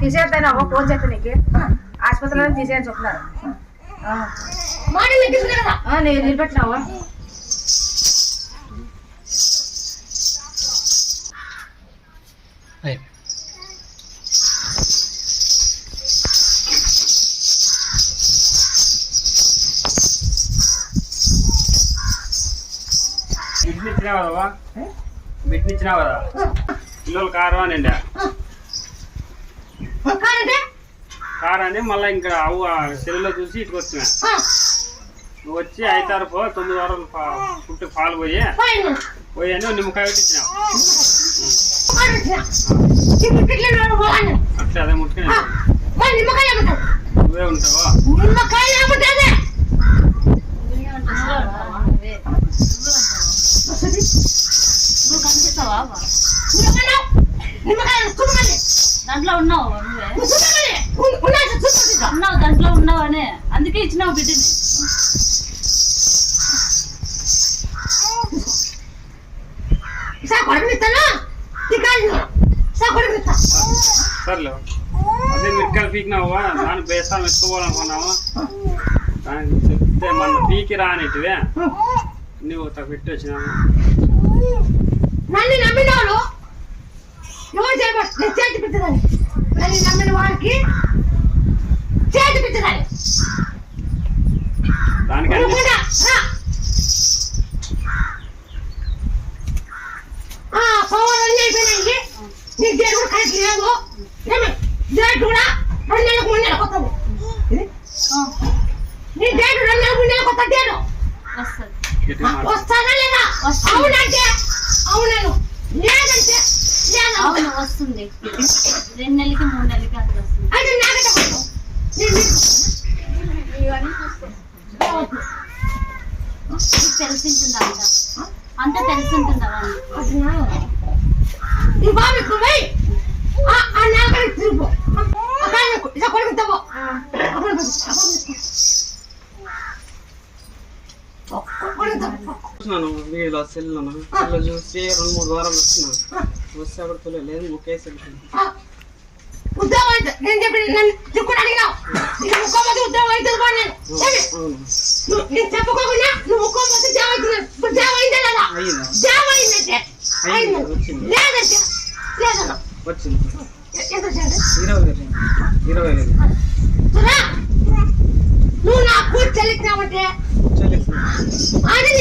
తీసేద్దాను అవ్వ ఫోన్ చేస్తా నీకు ఆసుపత్రిలో తీసేయని చెప్తున్నారు నేను నిలబెట్టినావా బిడ్నిచ్చినావు కదవా బిడ్నిచ్చినావు కదా పిల్లలు కారం అని కారం అని మళ్ళీ ఇంకా అవ్వ సెల్లులో చూసి ఇటుకు వచ్చినా నువ్వు వచ్చి 5 ఆరు 9 వారాలు పుట్టి పాలు పోయి అని నిమ్మకాయ పెట్టించినావు అట్లా అదే ముట్టుకుని నువ్వే ఉంటావా దాంట్లో ఉన్నావు ఉన్నావు దాంట్లో ఉన్నావు అనే అందుకే ఇచ్చినావు బిడ్డని సర్లే అదే మిరకాయలు పీకినావా దాన్ని బేసాలు ఎత్తుకోవాలనుకున్నావా దానికి చెప్తే మన పీకి రానిటివే నువ్వు పెట్టి వచ్చినావు నన్ను నమ్మిన వాళ్ళు ఎవరు చేతి పెట్టదని నన్ను నమ్మిన వాడికి చేతి పెట్టదని సోమవారం అయిపోయినాయి నీ డేట్ కూడా కరెక్ట్ లేదు డేట్ కూడా 2 నెలలకు 3 నెలలకు వస్తుంది నీ డేట్ 2 నెలలకు 3 నెలలకు వస్తుంది డేట్ వస్తానా లేదా అవునంటే అవునను లేదంటే అవును వస్తుంది 2 నెలలకి 3 నెలలకి అది వస్తుంది అది నాగట తెలిసింటుందా అంత తెలిసింటుందా ఈ బాబుకు పోయి ఆ నాగట తిరుగు అక్కడ ఇలా కొడుకుతావు చూసినాను వీడిలో సెల్లో చూసి 2-3 వారాలు వచ్చినాను వస్తే అక్కడ తెలియలేదు ముఖేసి ఉద్యోగం నేను చెప్పి నన్ను దిక్కుని అడిగినావు ముఖ్యమంత్రి ఉద్యోగం అవుతుంది నేను చెప్పుకోకుండా నువ్వు ముఖ్యమంత్రి జాబ్ అవుతున్నావు ఇప్పుడు జాబ్ అయిందే లేదా జాబ్ అయిందంటే లేదంటే లేదన్నా వచ్చింది ఎంత 20 20